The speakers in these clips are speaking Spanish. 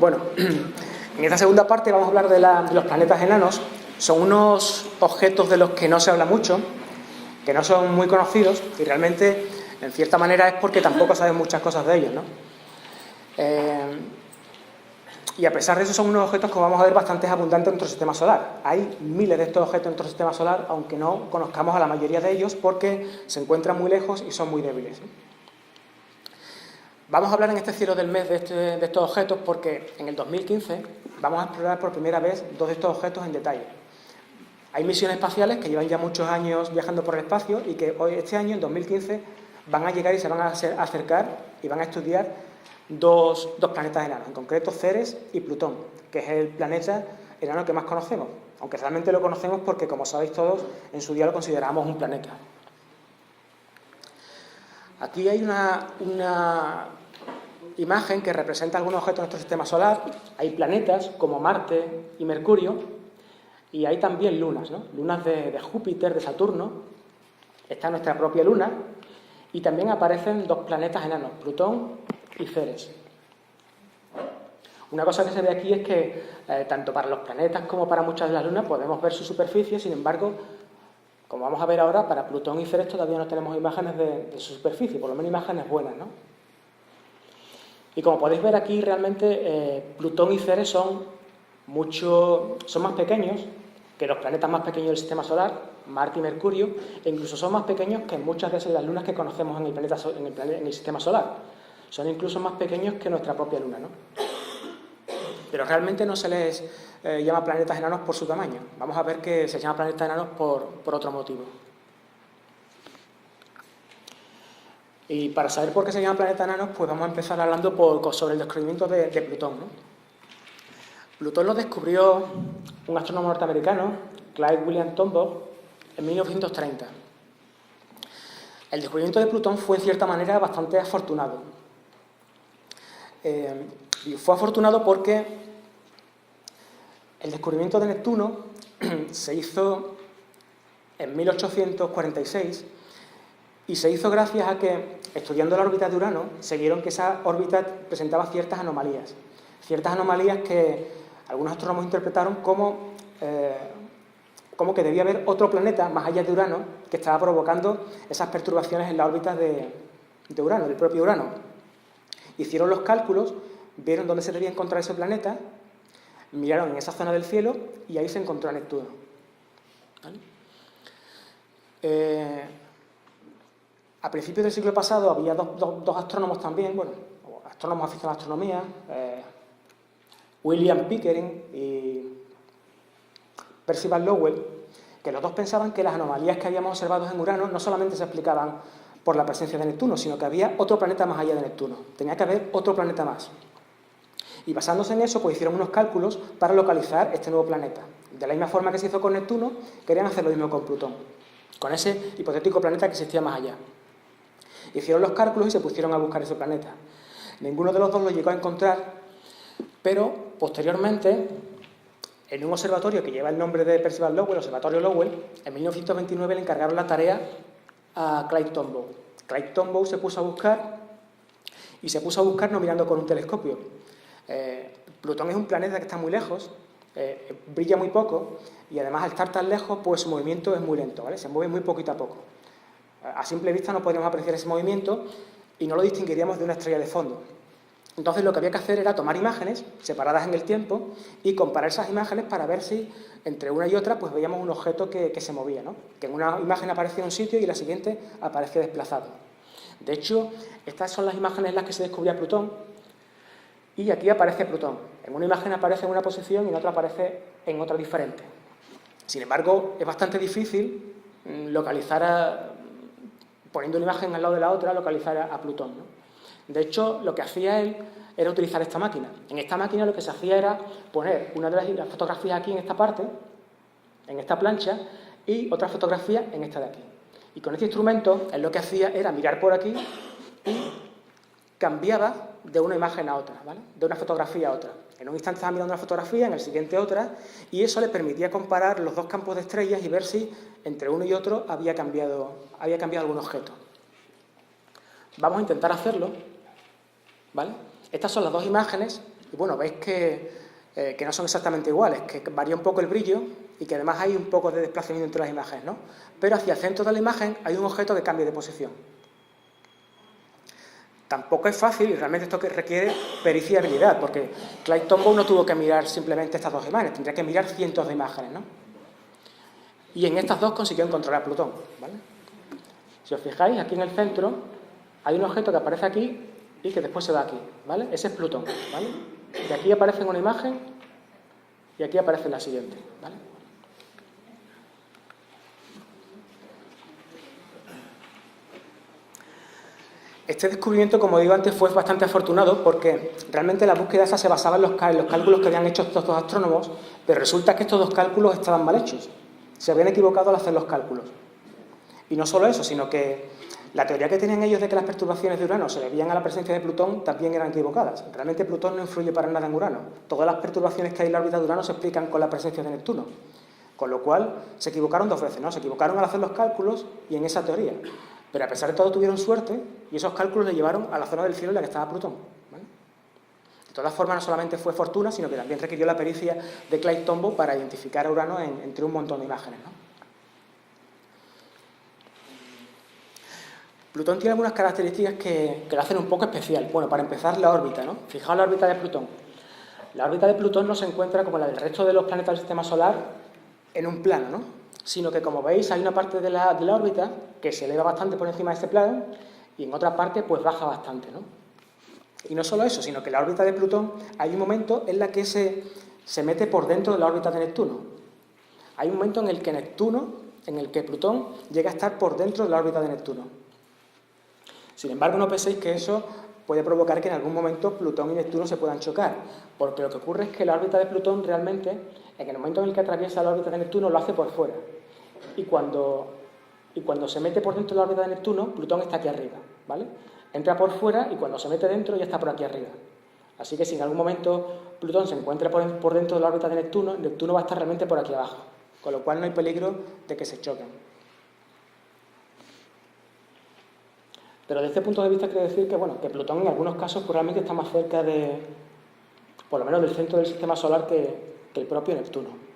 Bueno, en esta segunda parte vamos a hablar de los planetas enanos. Son unos objetos de los que no se habla mucho, que no son muy conocidos y realmente, en cierta manera, es porque tampoco saben muchas cosas de ellos, ¿no? Y a pesar de eso, son unos objetos, como vamos a ver, bastante abundantes en nuestro sistema solar. Hay miles de estos objetos en nuestro sistema solar, aunque no conozcamos a la mayoría de ellos porque se encuentran muy lejos y son muy débiles, ¿sí? Vamos a hablar en este cielo del mes de estos objetos porque en el 2015 vamos a explorar por primera vez dos de estos objetos en detalle. Hay misiones espaciales que llevan ya muchos años viajando por el espacio y que este año, en 2015, van a llegar y se van a acercar y van a estudiar dos planetas enanos, en concreto Ceres y Plutón, que es el planeta enano que más conocemos, aunque realmente lo conocemos porque, como sabéis todos, en su día lo consideramos un planeta. Aquí hay una imagen que representa algunos objetos de nuestro sistema solar. Hay planetas como Marte y Mercurio, y hay también lunas, ¿no? Lunas de Júpiter, de Saturno. Está nuestra propia luna, y también aparecen dos planetas enanos, Plutón y Ceres. Una cosa que se ve aquí es que tanto para los planetas como para muchas de las lunas podemos ver su superficie. Sin embargo, como vamos a ver ahora, para Plutón y Ceres todavía no tenemos imágenes de su superficie, por lo menos imágenes buenas, ¿no? Y como podéis ver aquí, realmente Plutón y Ceres son más pequeños que los planetas más pequeños del sistema solar, Marte y Mercurio, e incluso son más pequeños que muchas de las lunas que conocemos en el sistema solar. Son incluso más pequeños que nuestra propia luna, ¿no? Pero realmente no se les llama planetas enanos por su tamaño. Vamos a ver que se llama planetas enanos por otro motivo. Y para saber por qué se llama planeta enanos, pues vamos a empezar hablando sobre el descubrimiento de Plutón, ¿no? Plutón lo descubrió un astrónomo norteamericano, Clyde William Tombaugh, en 1930. El descubrimiento de Plutón fue, en cierta manera, bastante afortunado. Y fue afortunado porque el descubrimiento de Neptuno se hizo en 1846 y se hizo gracias a que, estudiando la órbita de Urano, se vieron que esa órbita presentaba ciertas anomalías que algunos astrónomos interpretaron como que debía haber otro planeta más allá de Urano que estaba provocando esas perturbaciones en la órbita de Urano, del propio Urano. Hicieron los cálculos, vieron dónde se debía encontrar ese planeta, miraron en esa zona del cielo y ahí se encontró a Neptuno. ¿Vale? A principios del siglo pasado había dos astrónomos también, astrónomos aficionados a la astronomía, William Pickering y Percival Lowell, que los dos pensaban que las anomalías que habíamos observado en Urano no solamente se explicaban por la presencia de Neptuno, sino que había otro planeta más allá de Neptuno. Tenía que haber otro planeta más. Y basándose en eso, pues hicieron unos cálculos para localizar este nuevo planeta. De la misma forma que se hizo con Neptuno, querían hacer lo mismo con Plutón, con ese hipotético planeta que existía más allá. Hicieron los cálculos y se pusieron a buscar ese planeta. Ninguno de los dos lo llegó a encontrar, pero posteriormente, en un observatorio que lleva el nombre de Percival Lowell, el Observatorio Lowell, en 1929 le encargaron la tarea a Clyde Tombaugh. Clyde Tombaugh se puso a buscar no mirando con un telescopio. Plutón es un planeta que está muy lejos, brilla muy poco y además al estar tan lejos, pues su movimiento es muy lento, ¿vale? Se mueve muy poquito a poco. A simple vista no podríamos apreciar ese movimiento y no lo distinguiríamos de una estrella de fondo. Entonces lo que había que hacer era tomar imágenes separadas en el tiempo y comparar esas imágenes para ver si entre una y otra pues veíamos un objeto que se movía, ¿no? Que en una imagen aparecía en un sitio y en la siguiente aparecía desplazado. De hecho, estas son las imágenes en las que se descubría Plutón y aquí aparece Plutón. En una imagen aparece en una posición y en otra aparece en otra diferente. Sin embargo, es bastante difícil poniendo una imagen al lado de la otra, localizar a Plutón, ¿no? De hecho, lo que hacía él era utilizar esta máquina. En esta máquina lo que se hacía era poner una de las fotografías aquí en esta parte, en esta plancha, y otra fotografía en esta de aquí. Y con este instrumento, él lo que hacía era mirar por aquí y cambiaba de una imagen a otra, ¿vale? De una fotografía a otra. En un instante estaba mirando una fotografía, en el siguiente otra, y eso le permitía comparar los dos campos de estrellas y ver si entre uno y otro había cambiado algún objeto. Vamos a intentar hacerlo, ¿vale? Estas son las dos imágenes Y bueno, veis que no son exactamente iguales, que varía un poco el brillo y que además hay un poco de desplazamiento entre las imágenes, ¿no? Pero hacia el centro de la imagen hay un objeto que cambia de posición. Tampoco es fácil y realmente esto que requiere pericia y habilidad, porque Clyde Tombaugh no tuvo que mirar simplemente estas dos imágenes, tendría que mirar cientos de imágenes, ¿no? Y en estas dos consiguió encontrar a Plutón, ¿vale? Si os fijáis, aquí en el centro hay un objeto que aparece aquí y que después se va aquí, ¿vale? Ese es Plutón, ¿vale? Y aquí aparece en una imagen y aquí aparece en la siguiente, ¿vale? Este descubrimiento, como digo antes, fue bastante afortunado porque realmente la búsqueda esa se basaba en los cálculos que habían hecho estos dos astrónomos, pero resulta que estos dos cálculos estaban mal hechos. Se habían equivocado al hacer los cálculos. Y no solo eso, sino que la teoría que tenían ellos de que las perturbaciones de Urano se debían a la presencia de Plutón también eran equivocadas. Realmente Plutón no influye para nada en Urano. Todas las perturbaciones que hay en la órbita de Urano se explican con la presencia de Neptuno. Con lo cual se equivocaron dos veces, ¿no? Se equivocaron al hacer los cálculos y en esa teoría. Pero a pesar de todo tuvieron suerte y esos cálculos le llevaron a la zona del cielo en la que estaba Plutón, ¿vale? De todas formas, no solamente fue fortuna, sino que también requirió la pericia de Clyde Tombaugh para identificar a Urano entre un montón de imágenes, ¿no? Plutón tiene algunas características que lo hacen un poco especial. Bueno, para empezar, la órbita, ¿no? Fijaos la órbita de Plutón. La órbita de Plutón no se encuentra como la del resto de los planetas del Sistema Solar en un plano, ¿no? Sino que, como veis, hay una parte de la órbita que se eleva bastante por encima de este plano y en otra parte pues baja bastante, ¿no? Y no solo eso, sino que la órbita de Plutón hay un momento en la que se mete por dentro de la órbita de Neptuno. Hay un momento en el que Plutón llega a estar por dentro de la órbita de Neptuno. Sin embargo, no penséis que eso puede provocar que en algún momento Plutón y Neptuno se puedan chocar, porque lo que ocurre es que la órbita de Plutón realmente, en el momento en el que atraviesa la órbita de Neptuno, lo hace por fuera. Y cuando se mete por dentro de la órbita de Neptuno, Plutón está aquí arriba, ¿vale? Entra por fuera y cuando se mete dentro ya está por aquí arriba. Así que si en algún momento Plutón se encuentra por dentro de la órbita de Neptuno, Neptuno va a estar realmente por aquí abajo, con lo cual no hay peligro de que se choquen. Pero desde este punto de vista quiero decir que, bueno, que Plutón en algunos casos pues, realmente está más cerca por lo menos del centro del Sistema Solar que el propio Neptuno.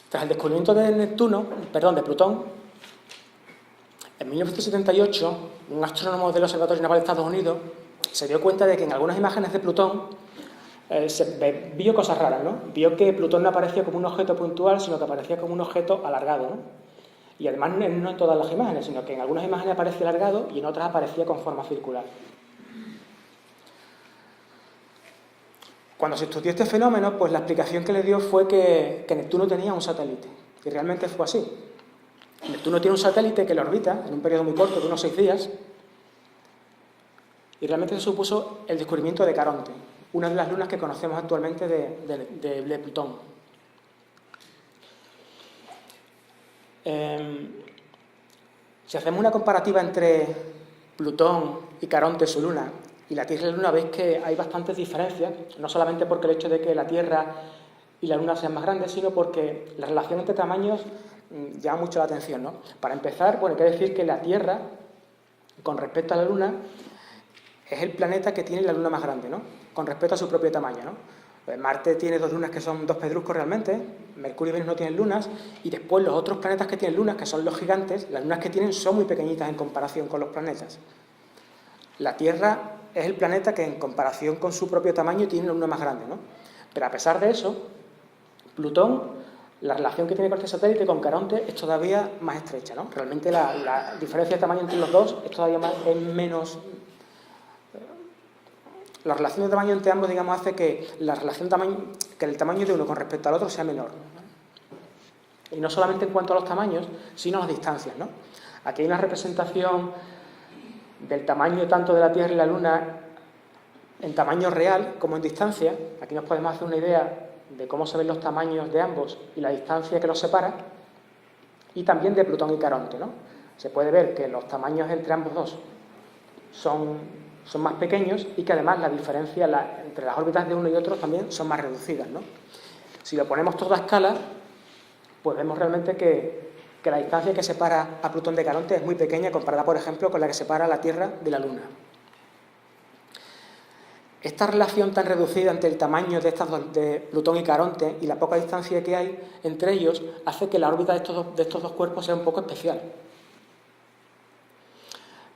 Tras el descubrimiento de Plutón, en 1978, un astrónomo del Observatorio Naval de Estados Unidos se dio cuenta de que en algunas imágenes de Plutón vio cosas raras, ¿no? Vio que Plutón no aparecía como un objeto puntual, sino que aparecía como un objeto alargado, ¿no? Y además no en todas las imágenes, sino que en algunas imágenes aparecía alargado y en otras aparecía con forma circular. Cuando se estudió este fenómeno, pues la explicación que le dio fue que Neptuno tenía un satélite, y realmente fue así. Neptuno tiene un satélite que lo orbita en un periodo muy corto, de unos 6 días, y realmente se supuso el descubrimiento de Caronte, una de las lunas que conocemos actualmente de Plutón. Si hacemos una comparativa entre Plutón y Caronte, su luna, y la Tierra y la Luna, veis que hay bastantes diferencias, no solamente porque el hecho de que la Tierra y la Luna sean más grandes, sino porque la relación entre tamaños llama mucho la atención, ¿no? Para empezar, bueno, hay que decir que la Tierra, con respecto a la Luna, es el planeta que tiene la luna más grande, ¿no? Con respecto a su propio tamaño, ¿no? Marte tiene 2 lunas que son 2 pedruscos realmente, Mercurio y Venus no tienen lunas, y después los otros planetas que tienen lunas, que son los gigantes, las lunas que tienen son muy pequeñitas en comparación con los planetas. La Tierra es el planeta que en comparación con su propio tamaño tiene la luna más grande, ¿no? Pero a pesar de eso, Plutón, la relación que tiene con este satélite, con Caronte, es todavía más estrecha, ¿no? Realmente la diferencia de tamaño entre los dos es todavía menos. La relación de tamaño entre ambos, digamos, hace que el tamaño de uno con respecto al otro sea menor, ¿no? Y no solamente en cuanto a los tamaños, sino a las distancias, ¿no? Aquí hay una representación del tamaño tanto de la Tierra y la Luna en tamaño real como en distancia. Aquí nos podemos hacer una idea de cómo se ven los tamaños de ambos y la distancia que los separa, y también de Plutón y Caronte, ¿no? Se puede ver que los tamaños entre ambos dos son más pequeños y que además la diferencia entre las órbitas de uno y otro también son más reducidas, ¿no? Si lo ponemos todo a escala, pues vemos realmente que que la distancia que separa a Plutón de Caronte es muy pequeña comparada, por ejemplo, con la que separa a la Tierra de la Luna. Esta relación tan reducida entre el tamaño de Plutón y Caronte y la poca distancia que hay entre ellos hace que la órbita de estos dos cuerpos sea un poco especial.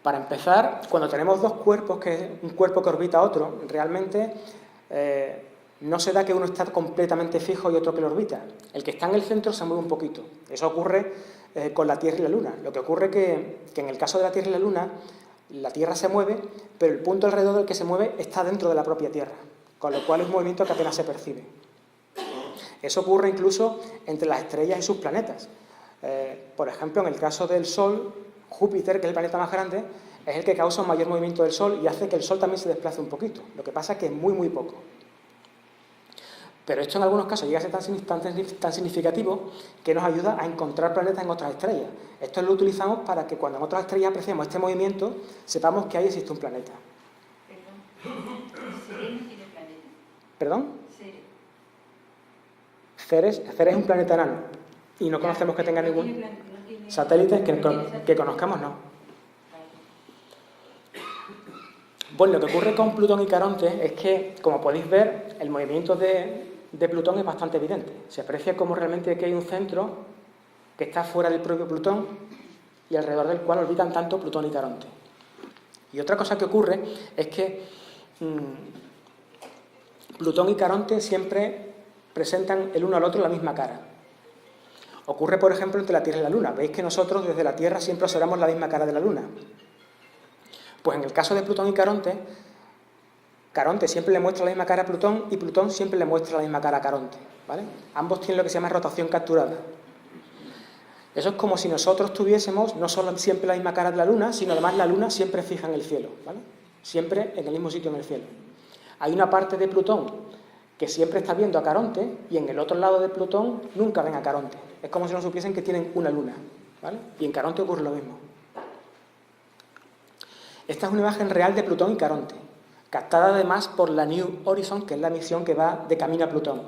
Para empezar, cuando tenemos dos cuerpos, que es un cuerpo que orbita a otro, realmente no se da que uno está completamente fijo y otro que lo orbita. El que está en el centro se mueve un poquito. Eso ocurre con la Tierra y la Luna. Lo que ocurre que en el caso de la Tierra y la Tierra se mueve, pero el punto alrededor del que se mueve está dentro de la propia Tierra, con lo cual es un movimiento que apenas se percibe. Eso ocurre incluso entre las estrellas y sus planetas. Por ejemplo, en el caso del Sol, Júpiter, que es el planeta más grande, es el que causa un mayor movimiento del Sol y hace que el Sol también se desplace un poquito. Lo que pasa es que es muy, muy poco. Pero esto en algunos casos llega a ser tan significativo que nos ayuda a encontrar planetas en otras estrellas. Esto lo utilizamos para que cuando en otras estrellas apreciemos este movimiento, sepamos que ahí existe un planeta. Perdón, ¿Ceres no tiene planeta? ¿Perdón? Ceres. Ceres es un planeta enano y no conocemos que tenga ningún satélite que conozcamos, no. Bueno, lo que ocurre con Plutón y Caronte es que, como podéis ver, el movimiento de Plutón es bastante evidente. Se aprecia como realmente que hay un centro que está fuera del propio Plutón y alrededor del cual orbitan tanto Plutón y Caronte. Y otra cosa que ocurre es que Plutón y Caronte siempre presentan el uno al otro la misma cara. Ocurre, por ejemplo, entre la Tierra y la Luna. Veis que nosotros desde la Tierra siempre observamos la misma cara de la Luna. Pues en el caso de Plutón y Caronte, Caronte siempre le muestra la misma cara a Plutón y Plutón siempre le muestra la misma cara a Caronte, ¿vale? Ambos tienen lo que se llama rotación capturada. Eso es como si nosotros tuviésemos no solo siempre la misma cara de la Luna, sino además la Luna siempre fija en el cielo, ¿vale? Siempre en el mismo sitio en el cielo. Hay una parte de Plutón que siempre está viendo a Caronte y en el otro lado de Plutón nunca ven a Caronte. Es como si no supiesen que tienen una Luna, ¿vale? Y en Caronte ocurre lo mismo. Esta es una imagen real de Plutón y Caronte, captada además por la New Horizons, que es la misión que va de camino a Plutón.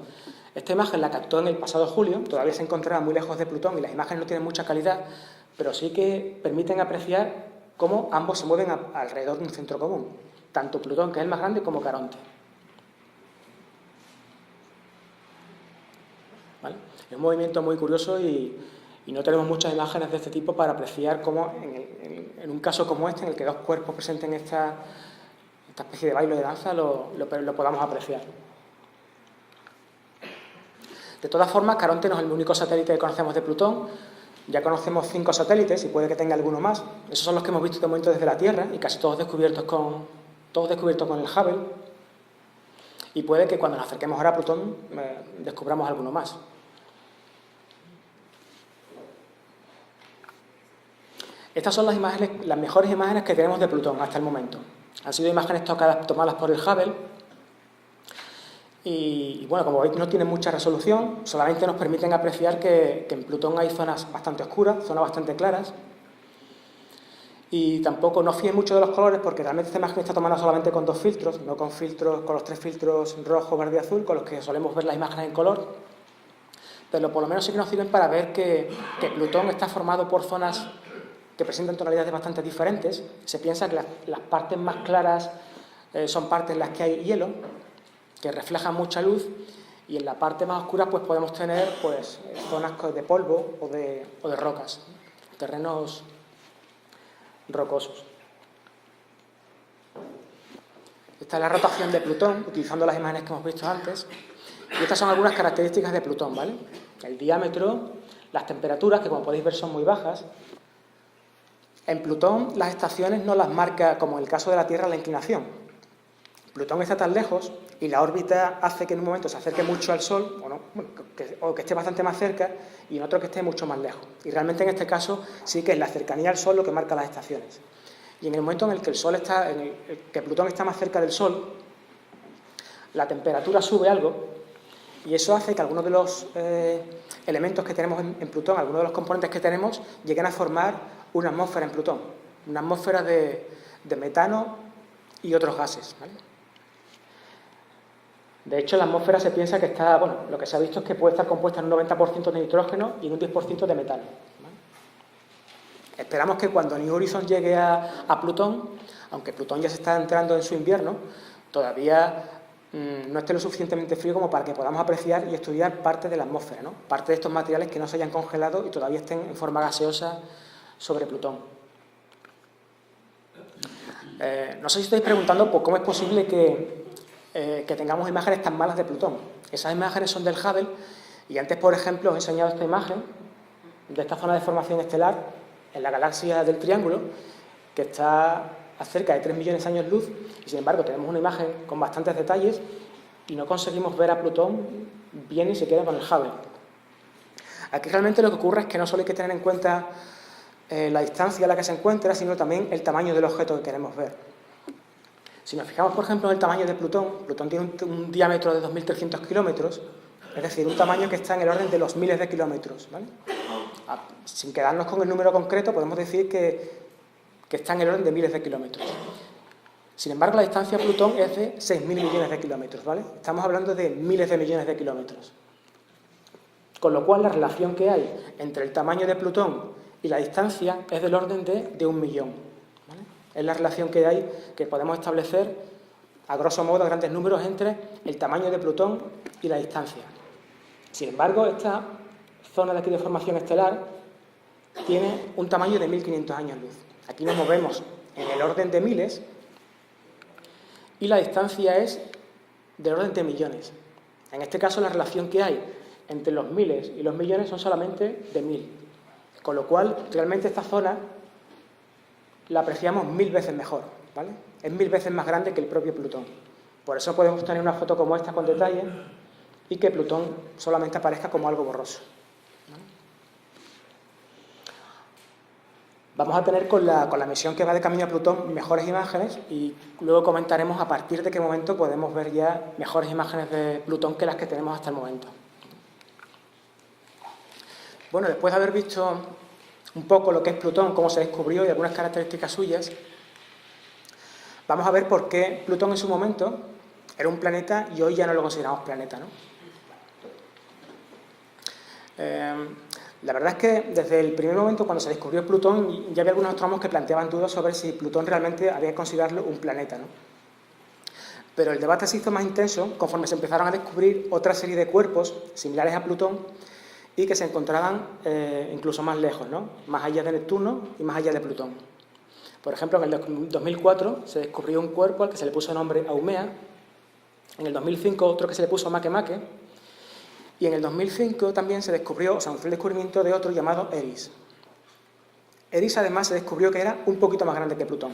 Esta imagen la captó en el pasado julio, todavía se encontraba muy lejos de Plutón y las imágenes no tienen mucha calidad, pero sí que permiten apreciar cómo ambos se mueven alrededor de un centro común, tanto Plutón, que es el más grande, como Caronte. ¿Vale? Es un movimiento muy curioso y no tenemos muchas imágenes de este tipo para apreciar cómo, en un caso como este, en el que dos cuerpos presenten esta especie de baile de danza, lo podamos apreciar. De todas formas, Caronte no es el único satélite que conocemos de Plutón. Ya conocemos 5 satélites y puede que tenga alguno más. Esos son los que hemos visto de momento desde la Tierra y casi todos descubiertos con el Hubble. Y puede que cuando nos acerquemos ahora a Plutón descubramos alguno más. Estas son las mejores imágenes que tenemos de Plutón hasta el momento. Han sido imágenes tomadas por el Hubble y bueno, como veis no tienen mucha resolución, solamente nos permiten apreciar que en Plutón hay zonas bastante oscuras, zonas bastante claras y tampoco no fíen mucho de los colores porque realmente esta imagen está tomada solamente con 2 filtros, no con los 3 filtros rojo, verde y azul con los que solemos ver las imágenes en color, pero por lo menos sí que nos sirven para ver que Plutón está formado por zonas que presentan tonalidades bastante diferentes. Se piensa que las partes más claras son partes en las que hay hielo, que reflejan mucha luz, y en la parte más oscura pues podemos tener zonas de polvo o de rocas, terrenos rocosos. Esta es la rotación de Plutón, utilizando las imágenes que hemos visto antes, y estas son algunas características de Plutón, ¿vale? El diámetro, las temperaturas, que como podéis ver son muy bajas. En Plutón las estaciones no las marca, como en el caso de la Tierra, la inclinación. Plutón está tan lejos y la órbita hace que en un momento se acerque mucho al Sol, o que esté bastante más cerca, y en otro que esté mucho más lejos. Y realmente en este caso sí que es la cercanía al Sol lo que marca las estaciones. Y en el momento en el que que Plutón está más cerca del Sol, la temperatura sube algo, y eso hace que algunos de los elementos que tenemos en Plutón, algunos de los componentes que tenemos, lleguen a formar una atmósfera en Plutón, una atmósfera de metano y otros gases, ¿vale? De hecho, la atmósfera se piensa que lo que se ha visto es que puede estar compuesta en un 90% de nitrógeno y en un 10% de metano, ¿vale? Esperamos que cuando New Horizons llegue a Plutón, aunque Plutón ya se está entrando en su invierno, todavía no esté lo suficientemente frío como para que podamos apreciar y estudiar parte de la atmósfera, ¿no? Parte de estos materiales que no se hayan congelado y todavía estén en forma gaseosa sobre Plutón. No sé si estáis preguntando pues, cómo es posible que tengamos imágenes tan malas de Plutón. Esas imágenes son del Hubble y antes, por ejemplo, os he enseñado esta imagen de esta zona de formación estelar en la galaxia del Triángulo, que está a cerca de 3 millones de años luz, y sin embargo tenemos una imagen con bastantes detalles y no conseguimos ver a Plutón bien ni siquiera con el Hubble. Aquí realmente lo que ocurre es que no solo hay que tener en cuenta la distancia a la que se encuentra, sino también el tamaño del objeto que queremos ver. Si nos fijamos, por ejemplo, en el tamaño de Plutón, Plutón tiene un diámetro de 2.300 kilómetros, es decir, un tamaño que está en el orden de los miles de kilómetros, ¿vale? Sin quedarnos con el número concreto, podemos decir que está en el orden de miles de kilómetros. Sin embargo, la distancia a Plutón es de 6.000 millones de kilómetros, ¿vale? Estamos hablando de miles de millones de kilómetros. Con lo cual, la relación que hay entre el tamaño de Plutón y la distancia es del orden de 1 millón, ¿vale? Es la relación que hay, que podemos establecer, a grosso modo, a grandes números, entre el tamaño de Plutón y la distancia. Sin embargo, esta zona de aquí de formación estelar tiene un tamaño de 1.500 años luz. Aquí nos movemos en el orden de miles y la distancia es del orden de millones. En este caso, la relación que hay entre los miles y los millones son solamente de 1.000. Con lo cual, realmente esta zona la apreciamos 1.000 veces mejor, ¿vale? Es 1.000 veces más grande que el propio Plutón. Por eso podemos tener una foto como esta con detalle y que Plutón solamente aparezca como algo borroso. Vamos a tener con la misión que va de camino a Plutón mejores imágenes y luego comentaremos a partir de qué momento podemos ver ya mejores imágenes de Plutón que las que tenemos hasta el momento. Bueno, después de haber visto un poco lo que es Plutón, cómo se descubrió y algunas características suyas, vamos a ver por qué Plutón en su momento era un planeta y hoy ya no lo consideramos planeta, ¿no? La verdad es que desde el primer momento, cuando se descubrió Plutón, ya había algunos astrónomos que planteaban dudas sobre si Plutón realmente había que considerarlo un planeta, ¿no? Pero el debate se hizo más intenso conforme se empezaron a descubrir otra serie de cuerpos similares a Plutón y que se encontraban incluso más lejos, ¿no? Más allá de Neptuno y más allá de Plutón. Por ejemplo, en el 2004 se descubrió un cuerpo al que se le puso nombre Haumea, en el 2005 otro que se le puso Makemake, y en el 2005 también se descubrió, o sea, fue el descubrimiento de otro llamado Eris. Eris además se descubrió que era un poquito más grande que Plutón,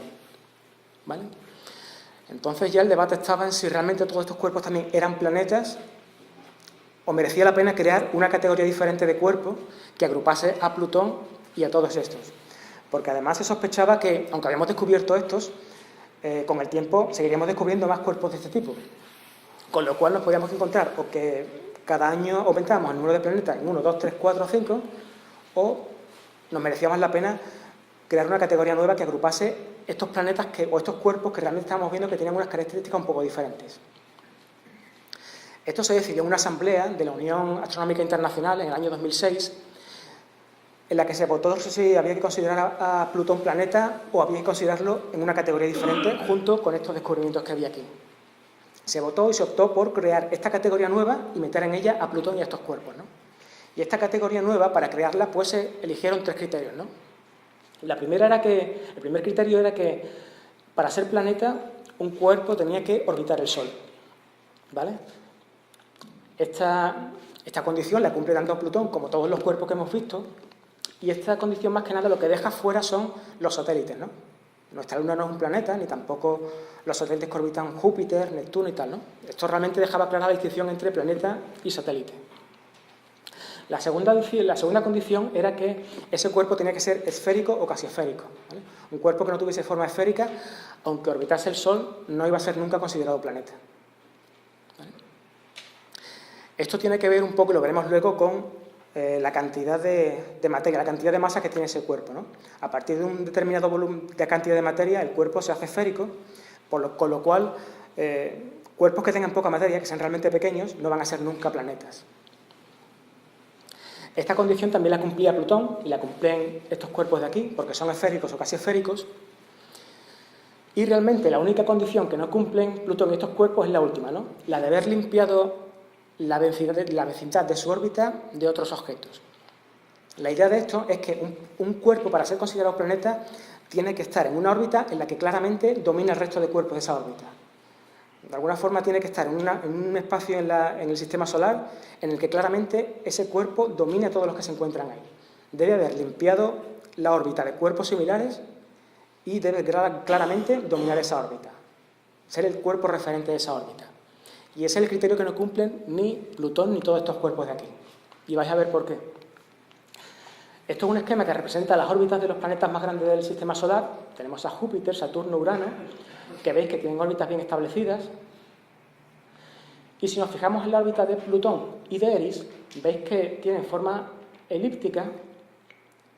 ¿vale? Entonces ya el debate estaba en si realmente todos estos cuerpos también eran planetas o merecía la pena crear una categoría diferente de cuerpo que agrupase a Plutón y a todos estos. Porque además se sospechaba que, aunque habíamos descubierto estos, con el tiempo seguiríamos descubriendo más cuerpos de este tipo. Con lo cual nos podíamos encontrar o que cada año aumentábamos el número de planetas en 1, 2, 3, 4 o 5, o nos merecía más la pena crear una categoría nueva que agrupase estos planetas o estos cuerpos que realmente estábamos viendo que tenían unas características un poco diferentes. Esto se decidió en una asamblea de la Unión Astronómica Internacional en el año 2006, en la que se votó si había que considerar a Plutón planeta o había que considerarlo en una categoría diferente junto con estos descubrimientos que había aquí. Se votó y se optó por crear esta categoría nueva y meter en ella a Plutón y a estos cuerpos, ¿no? Y esta categoría nueva, para crearla, pues se eligieron 3 criterios, ¿no? El primer criterio era que para ser planeta un cuerpo tenía que orbitar el Sol, ¿vale? Esta condición la cumple tanto Plutón como todos los cuerpos que hemos visto, y esta condición más que nada lo que deja fuera son los satélites, ¿no? Nuestra Luna no es un planeta, ni tampoco los satélites que orbitan Júpiter, Neptuno y tal, ¿no? Esto realmente dejaba clara la distinción entre planeta y satélite. La segunda condición era que ese cuerpo tenía que ser esférico o casi esférico, ¿vale? Un cuerpo que no tuviese forma esférica, aunque orbitase el Sol, no iba a ser nunca considerado planeta, ¿vale? Esto tiene que ver un poco, lo veremos luego, con la cantidad de materia, la cantidad de masa que tiene ese cuerpo, ¿no? A partir de un determinado volumen de cantidad de materia, el cuerpo se hace esférico, con lo cual cuerpos que tengan poca materia, que sean realmente pequeños, no van a ser nunca planetas. Esta condición también la cumplía Plutón y la cumplen estos cuerpos de aquí, porque son esféricos o casi esféricos. Y realmente la única condición que no cumplen Plutón y estos cuerpos es la última, ¿no? La de haber limpiado la vecindad de su órbita de otros objetos. La idea de esto es que un cuerpo, para ser considerado planeta, tiene que estar en una órbita en la que claramente domina el resto de cuerpos de esa órbita. De alguna forma tiene que estar en un espacio en el sistema solar en el que claramente ese cuerpo domine a todos los que se encuentran ahí. Debe haber limpiado la órbita de cuerpos similares y debe claramente dominar esa órbita, ser el cuerpo referente de esa órbita. Y ese es el criterio que no cumplen ni Plutón ni todos estos cuerpos de aquí. Y vais a ver por qué. Esto es un esquema que representa las órbitas de los planetas más grandes del sistema solar. Tenemos a Júpiter, Saturno, Urano, que veis que tienen órbitas bien establecidas. Y si nos fijamos en la órbita de Plutón y de Eris, veis que tienen forma elíptica,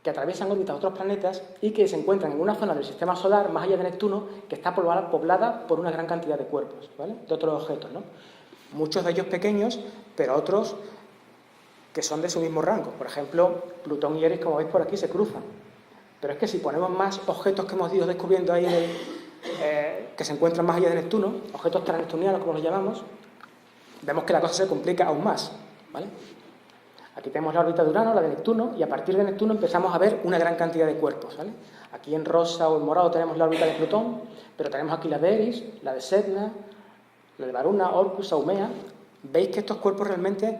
que atraviesan órbitas de otros planetas y que se encuentran en una zona del sistema solar, más allá de Neptuno, que está poblada por una gran cantidad de cuerpos, ¿vale? De otros objetos, ¿no? Muchos de ellos pequeños, pero otros que son de su mismo rango. Por ejemplo, Plutón y Eris, como veis por aquí, se cruzan. Pero es que si ponemos más objetos que hemos ido descubriendo ahí que se encuentran más allá de Neptuno, objetos transneptunianos, como los llamamos, vemos que la cosa se complica aún más, ¿vale? Aquí tenemos la órbita de Urano, la de Neptuno, y a partir de Neptuno empezamos a ver una gran cantidad de cuerpos, ¿vale? Aquí en rosa o en morado tenemos la órbita de Plutón, pero tenemos aquí la de Eris, la de Sedna, la de Varuna, Orcus, Haumea. Veis que estos cuerpos realmente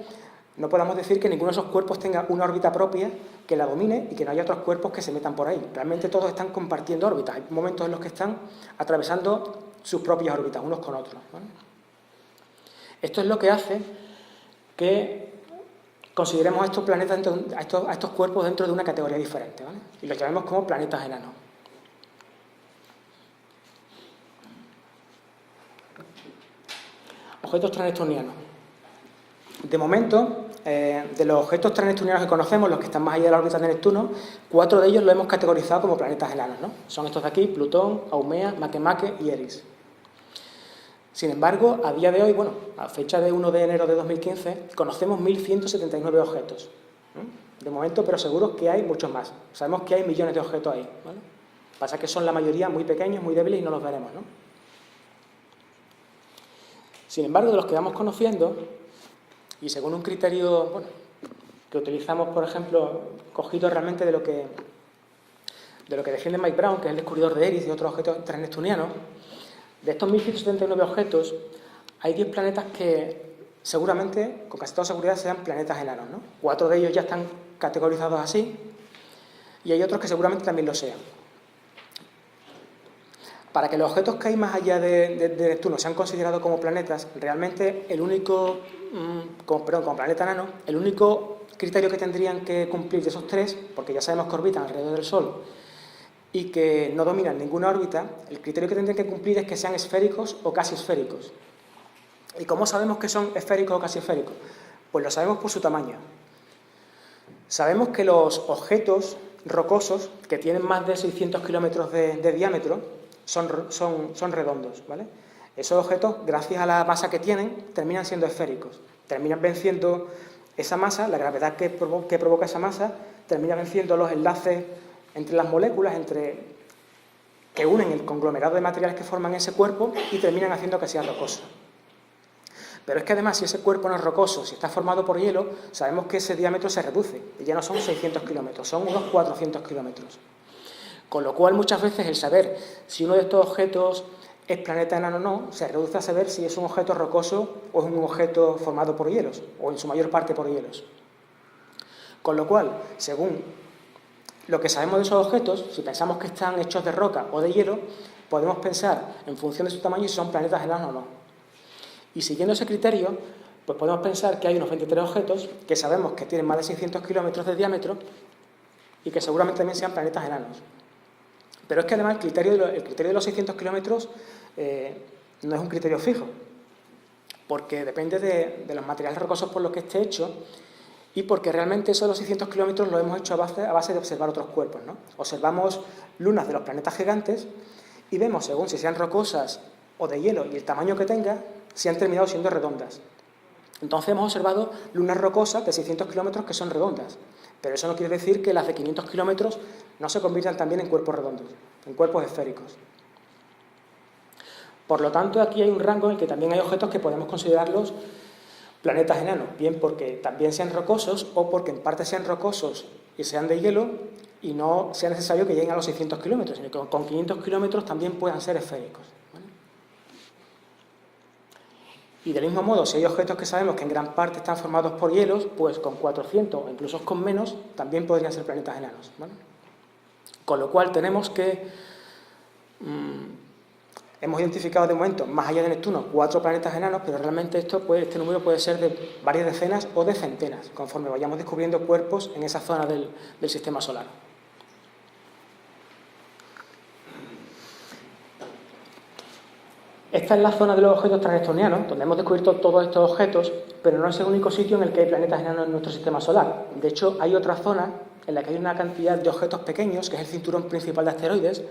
no podemos decir que ninguno de esos cuerpos tenga una órbita propia que la domine y que no haya otros cuerpos que se metan por ahí. Realmente todos están compartiendo órbitas. Hay momentos en los que están atravesando sus propias órbitas, unos con otros, ¿vale? Esto es lo que hace que consideremos a estos planetas, a estos cuerpos dentro de una categoría diferente, ¿vale? Y los llamemos como planetas enanos. Objetos transneptunianos. De momento, de los objetos transneptunianos que conocemos, los que están más allá de la órbita de Neptuno, 4 de ellos los hemos categorizado como planetas enanos, ¿no? Son estos de aquí: Plutón, Haumea, Makemake y Eris. Sin embargo, a día de hoy, bueno, a fecha de 1 de enero de 2015, conocemos 1.179 objetos. De momento, pero seguro que hay muchos más. Sabemos que hay millones de objetos ahí, ¿vale? Pasa que son la mayoría muy pequeños, muy débiles y no los veremos, ¿no? Sin embargo, de los que vamos conociendo, y según un criterio, bueno, que utilizamos, por ejemplo, cogido realmente de lo que defiende Mike Brown, que es el descubridor de Eris y otros objetos transneptunianos, de estos 1.179 objetos, hay 10 planetas que seguramente, con casi toda seguridad, sean planetas enanos, ¿no? 4 de ellos ya están categorizados así, y hay otros que seguramente también lo sean. Para que los objetos que hay más allá de Neptuno sean considerados como planetas, realmente el único, como planeta enano, el único criterio que tendrían que cumplir de esos 3, porque ya sabemos que orbitan alrededor del Sol y que no dominan ninguna órbita, el criterio que tendrían que cumplir es que sean esféricos o casi esféricos. ¿Y cómo sabemos que son esféricos o casi esféricos? Pues lo sabemos por su tamaño. Sabemos que los objetos rocosos que tienen más de 600 kilómetros de diámetro son redondos, ¿vale? Esos objetos, gracias a la masa que tienen, terminan siendo esféricos. Terminan venciendo esa masa, la gravedad que provoca esa masa, termina venciendo los enlaces entre las moléculas, que unen el conglomerado de materiales que forman ese cuerpo y terminan haciendo que sea rocoso. Pero es que además, si ese cuerpo no es rocoso, si está formado por hielo, sabemos que ese diámetro se reduce, y ya no son 600 kilómetros, son unos 400 kilómetros. Con lo cual, muchas veces, el saber si uno de estos objetos es planeta enano o no, se reduce a saber si es un objeto rocoso o es un objeto formado por hielos, o en su mayor parte por hielos. Con lo cual, según lo que sabemos de esos objetos, si pensamos que están hechos de roca o de hielo, podemos pensar, en función de su tamaño, si son planetas enanos o no. Y siguiendo ese criterio, pues podemos pensar que hay unos 23 objetos que sabemos que tienen más de 600 kilómetros de diámetro y que seguramente también sean planetas enanos. Pero es que además el criterio de los 600 kilómetros no es un criterio fijo, porque depende de los materiales rocosos por los que esté hecho y porque realmente eso de los 600 kilómetros lo hemos hecho a base de observar otros cuerpos, ¿no? Observamos lunas de los planetas gigantes y vemos, según si sean rocosas o de hielo y el tamaño que tenga, si han terminado siendo redondas. Entonces hemos observado lunas rocosas de 600 kilómetros que son redondas, pero eso no quiere decir que las de 500 kilómetros no se conviertan también en cuerpos redondos, en cuerpos esféricos. Por lo tanto, aquí hay un rango en el que también hay objetos que podemos considerarlos planetas enanos, bien porque también sean rocosos o porque en parte sean rocosos y sean de hielo y no sea necesario que lleguen a los 600 kilómetros, sino que con 500 kilómetros también puedan ser esféricos. ¿Vale? Y del mismo modo, si hay objetos que sabemos que en gran parte están formados por hielos, pues con 400 o incluso con menos, también podrían ser planetas enanos. ¿Vale? Con lo cual tenemos que... hemos identificado de momento, más allá de Neptuno, 4 planetas enanos, pero realmente este número puede ser de varias decenas o de centenas, conforme vayamos descubriendo cuerpos en esa zona del sistema solar. Esta es la zona de los objetos transneptunianos, donde hemos descubierto todos estos objetos, pero no es el único sitio en el que hay planetas enanos en nuestro sistema solar. De hecho, hay otra zona en la que hay una cantidad de objetos pequeños, que es el cinturón principal de asteroides,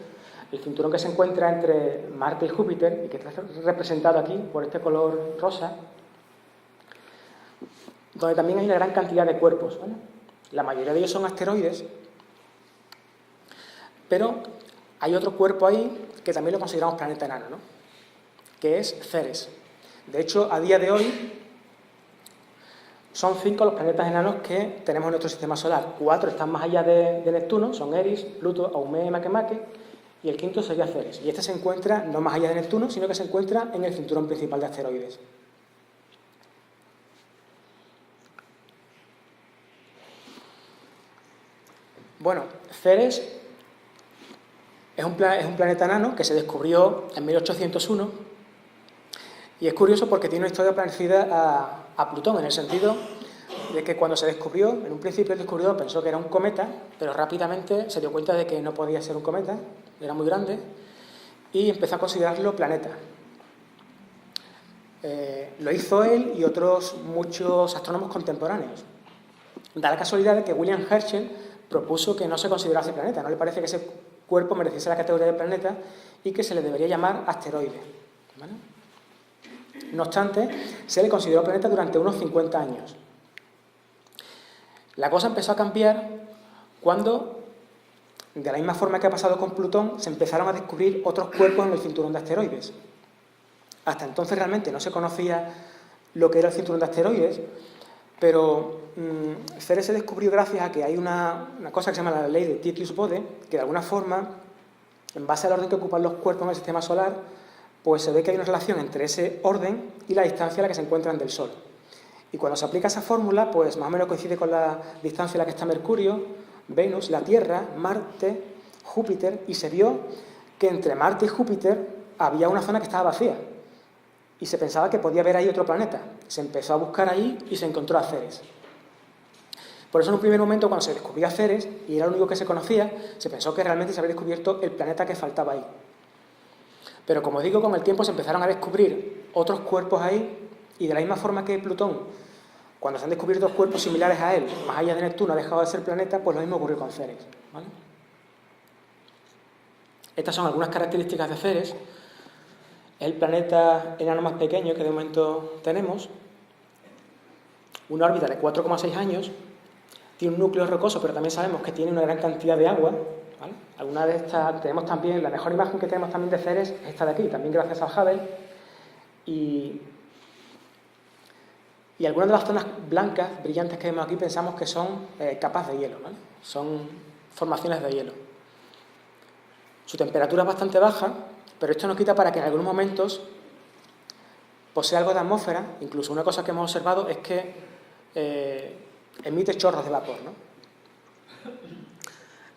el cinturón que se encuentra entre Marte y Júpiter, y que está representado aquí por este color rosa, donde también hay una gran cantidad de cuerpos, ¿vale? La mayoría de ellos son asteroides, pero hay otro cuerpo ahí que también lo consideramos planeta enano, ¿no? Que es Ceres. De hecho, a día de hoy, son 5 los planetas enanos que tenemos en nuestro sistema solar. 4 están más allá de Neptuno, son Eris, Pluto, Haumea y Makemake, y el quinto sería Ceres. Y este se encuentra no más allá de Neptuno, sino que se encuentra en el cinturón principal de asteroides. Bueno, Ceres es un planeta enano que se descubrió en 1801 y es curioso porque tiene una historia parecida a Plutón, en el sentido de que cuando se descubrió, en un principio el descubridor pensó que era un cometa, pero rápidamente se dio cuenta de que no podía ser un cometa, era muy grande, y empezó a considerarlo planeta. Lo hizo él y otros muchos astrónomos contemporáneos. Da la casualidad de que William Herschel propuso que no se considerase planeta, no le parece que ese cuerpo mereciese la categoría de planeta y que se le debería llamar asteroide. ¿Vale? No obstante, se le consideró planeta durante unos 50 años. La cosa empezó a cambiar cuando, de la misma forma que ha pasado con Plutón, se empezaron a descubrir otros cuerpos en el cinturón de asteroides. Hasta entonces realmente no se conocía lo que era el cinturón de asteroides, pero Ceres se descubrió gracias a que hay una cosa que se llama la ley de Titius-Bode, que de alguna forma, en base al orden que ocupan los cuerpos en el sistema solar, pues se ve que hay una relación entre ese orden y la distancia a la que se encuentran del Sol. Y cuando se aplica esa fórmula, pues más o menos coincide con la distancia a la que está Mercurio, Venus, la Tierra, Marte, Júpiter, y se vio que entre Marte y Júpiter había una zona que estaba vacía. Y se pensaba que podía haber ahí otro planeta. Se empezó a buscar ahí y se encontró a Ceres. Por eso en un primer momento, cuando se descubrió a Ceres, y era lo único que se conocía, se pensó que realmente se había descubierto el planeta que faltaba ahí. Pero como digo, con el tiempo se empezaron a descubrir otros cuerpos ahí, y de la misma forma que Plutón, cuando se han descubierto cuerpos similares a él, más allá de Neptuno, ha dejado de ser planeta, pues lo mismo ocurrió con Ceres. ¿Vale? Estas son algunas características de Ceres. Es el planeta enano más pequeño que de momento tenemos. Una órbita de 4,6 años. Tiene un núcleo rocoso, pero también sabemos que tiene una gran cantidad de agua. ¿Vale? Alguna de estas tenemos también, la mejor imagen que tenemos también de Ceres es esta de aquí, también gracias al Hubble. Y algunas de las zonas blancas, brillantes que vemos aquí, pensamos que son capas de hielo, ¿vale? Son formaciones de hielo. Su temperatura es bastante baja, pero esto no quita para que en algunos momentos posea algo de atmósfera. Incluso una cosa que hemos observado es que emite chorros de vapor, ¿no?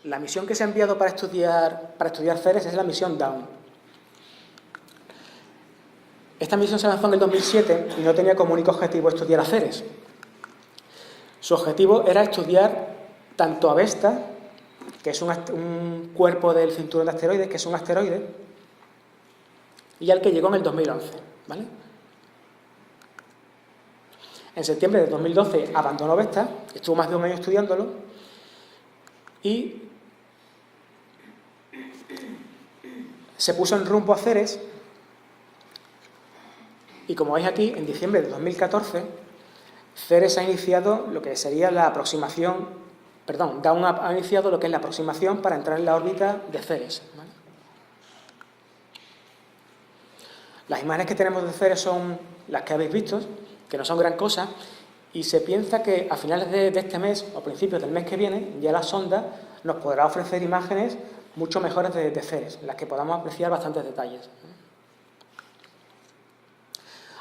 La misión que se ha enviado para estudiar Ceres es la misión Dawn. Esta misión se lanzó en el 2007 y no tenía como único objetivo estudiar a Ceres. Su objetivo era estudiar tanto a Vesta, que es un cuerpo del cinturón de asteroides, que es un asteroide, y al que llegó en el 2011. ¿Vale? En septiembre de 2012 abandonó Vesta, estuvo más de un año estudiándolo, y se puso en rumbo a Ceres. Y como veis aquí, en diciembre de 2014, Ceres ha iniciado lo que sería la aproximación, perdón, Dawn ha iniciado lo que es la aproximación para entrar en la órbita de Ceres, ¿vale? Las imágenes que tenemos de Ceres son las que habéis visto, que no son gran cosa, y se piensa que a finales de este mes o principios del mes que viene ya la sonda nos podrá ofrecer imágenes mucho mejores de Ceres, en las que podamos apreciar bastantes detalles.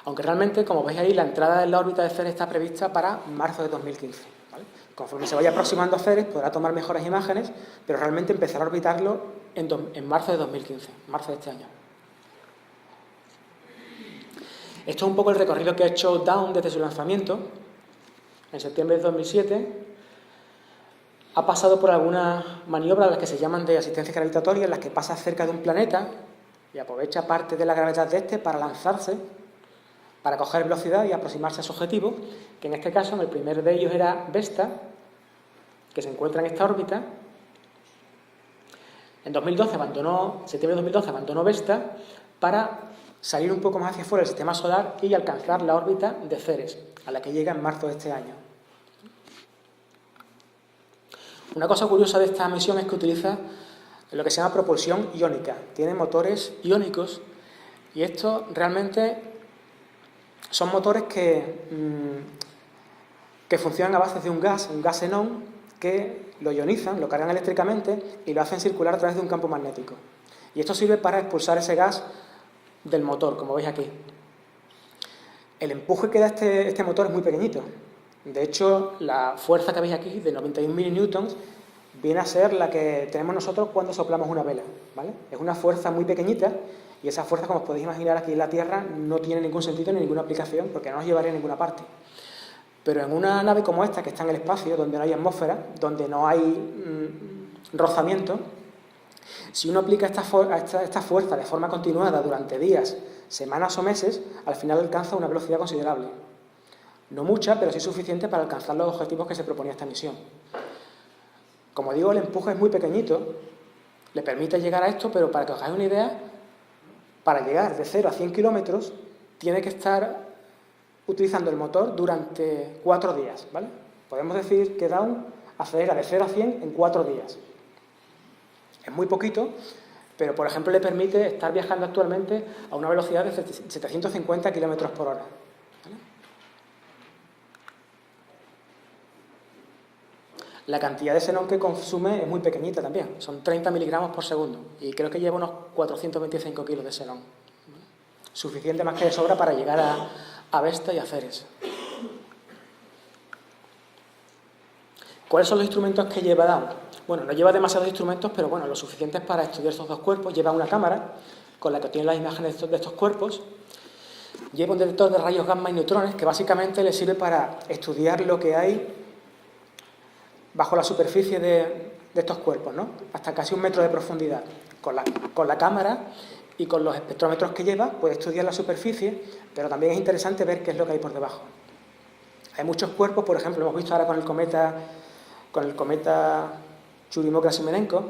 Aunque realmente, como veis ahí, la entrada en la órbita de Ceres está prevista para marzo de 2015. ¿Vale? Conforme se vaya aproximando a Ceres, podrá tomar mejores imágenes, pero realmente empezará a orbitarlo en marzo de 2015, marzo de este año. Esto es un poco el recorrido que ha hecho Dawn desde su lanzamiento. En septiembre de 2007 ha pasado por algunas maniobras, las que se llaman de asistencia gravitatoria, en las que pasa cerca de un planeta y aprovecha parte de la gravedad de este para lanzarse, para coger velocidad y aproximarse a su objetivo, que en este caso, en el primero de ellos era Vesta, que se encuentra en esta órbita. En septiembre de 2012 abandonó Vesta para salir un poco más hacia afuera del sistema solar y alcanzar la órbita de Ceres, a la que llega en marzo de este año. Una cosa curiosa de esta misión es que utiliza lo que se llama propulsión iónica. Tiene motores iónicos y estos realmente son motores que funcionan a base de un gas xenón, que lo ionizan, lo cargan eléctricamente y lo hacen circular a través de un campo magnético. Y esto sirve para expulsar ese gas del motor, como veis aquí. El empuje que da este motor es muy pequeñito. De hecho, la fuerza que veis aquí, de 91 milinewtons, viene a ser la que tenemos nosotros cuando soplamos una vela, ¿vale? Es una fuerza muy pequeñita y esa fuerza, como os podéis imaginar, aquí en la Tierra no tiene ningún sentido ni ninguna aplicación porque no nos llevaría a ninguna parte. Pero en una nave como esta, que está en el espacio, donde no hay atmósfera, donde no hay rozamiento, si uno aplica esta fuerza de forma continuada durante días, semanas o meses, al final alcanza una velocidad considerable. No mucha, pero sí suficiente para alcanzar los objetivos que se proponía esta misión. Como digo, el empuje es muy pequeñito, le permite llegar a esto, pero para que os hagáis una idea, para llegar de 0 a 100 kilómetros, tiene que estar utilizando el motor durante 4 días, ¿vale? Podemos decir que Dawn acelera de 0 a 100 en 4 días. Es muy poquito, pero por ejemplo le permite estar viajando actualmente a una velocidad de 750 kilómetros por hora. ¿Vale? La cantidad de xenón que consume es muy pequeñita también, son 30 miligramos por segundo y creo que lleva unos 425 kilos de xenón. Suficiente más que de sobra para llegar a Vesta y a Ceres. ¿Cuáles son los instrumentos que lleva Dawn? Bueno, no lleva demasiados instrumentos, pero bueno, lo suficientes para estudiar estos dos cuerpos. Lleva una cámara con la que obtiene las imágenes de estos cuerpos. Lleva un detector de rayos gamma y neutrones que básicamente le sirve para estudiar lo que hay bajo la superficie de estos cuerpos, ¿no? Hasta casi 1 metro de profundidad. Con la cámara y con los espectrómetros que lleva puede estudiar la superficie, pero también es interesante ver qué es lo que hay por debajo. Hay muchos cuerpos, por ejemplo, hemos visto ahora con el cometa Churyumov-Gerasimenko,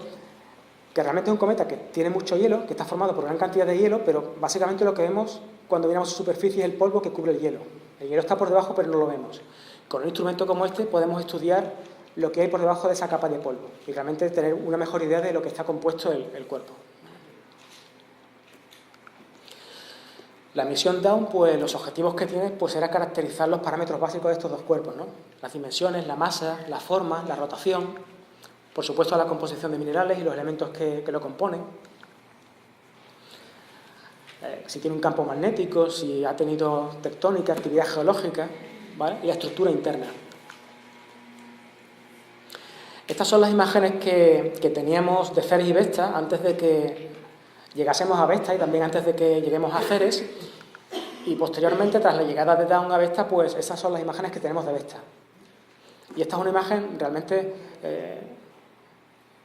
que realmente es un cometa que tiene mucho hielo, que está formado por gran cantidad de hielo, pero básicamente lo que vemos cuando miramos su superficie es el polvo que cubre el hielo. El hielo está por debajo, pero no lo vemos. Con un instrumento como este podemos estudiar lo que hay por debajo de esa capa de polvo y realmente tener una mejor idea de lo que está compuesto el cuerpo. La misión Dawn, pues los objetivos que tiene, pues era caracterizar los parámetros básicos de estos dos cuerpos, ¿no? Las dimensiones, la masa, la forma, la rotación, por supuesto la composición de minerales y los elementos que lo componen. Si tiene un campo magnético, si ha tenido tectónica, actividad geológica, ¿vale? Y la estructura interna. Estas son las imágenes que teníamos de Ceres y Vesta antes de que llegásemos a Vesta y también antes de que lleguemos a Ceres, y posteriormente, tras la llegada de Dawn a Vesta, pues esas son las imágenes que tenemos de Vesta. Y esta es una imagen realmente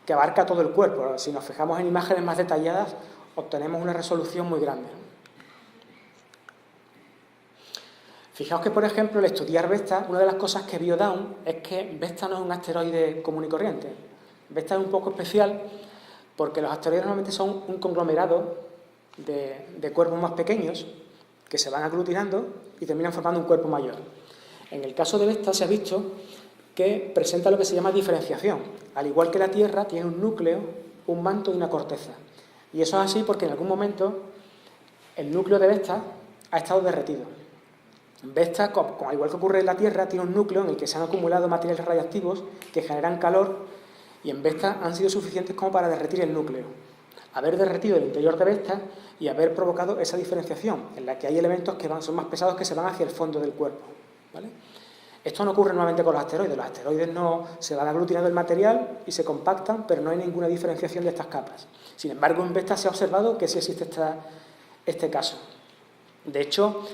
que abarca todo el cuerpo. Si nos fijamos en imágenes más detalladas, obtenemos una resolución muy grande. Fijaos que, por ejemplo, al estudiar Vesta, una de las cosas que vio Dawn es que Vesta no es un asteroide común y corriente. Vesta es un poco especial porque los asteroides normalmente son un conglomerado de cuerpos más pequeños que se van aglutinando y terminan formando un cuerpo mayor. En el caso de Vesta se ha visto que presenta lo que se llama diferenciación. Al igual que la Tierra, tiene un núcleo, un manto y una corteza. Y eso es así porque en algún momento el núcleo de Vesta ha estado derretido. Vesta, al igual que ocurre en la Tierra, tiene un núcleo en el que se han acumulado materiales radiactivos que generan calor y en Vesta han sido suficientes como para derretir el núcleo. Haber derretido el interior de Vesta y haber provocado esa diferenciación, en la que hay elementos que son más pesados que se van hacia el fondo del cuerpo, ¿vale? Esto no ocurre nuevamente con los asteroides. Los asteroides no se van aglutinando el material y se compactan, pero no hay ninguna diferenciación de estas capas. Sin embargo, en Vesta se ha observado que sí existe este caso. De hecho,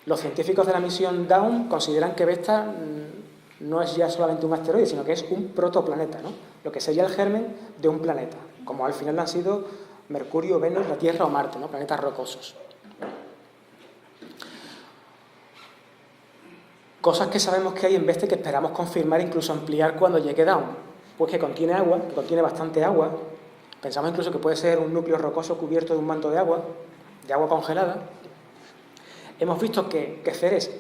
los científicos de la misión Dawn consideran que Vesta no es ya solamente un asteroide, sino que es un protoplaneta, ¿no? Lo que sería el germen de un planeta, como al final han sido Mercurio, Venus, la Tierra o Marte, ¿no? Planetas rocosos. Cosas que sabemos que hay en Vesta y que esperamos confirmar, incluso ampliar cuando llegue Dawn. Pues que contiene agua, que contiene bastante agua. Pensamos incluso que puede ser un núcleo rocoso cubierto de un manto de agua congelada. Hemos visto que Ceres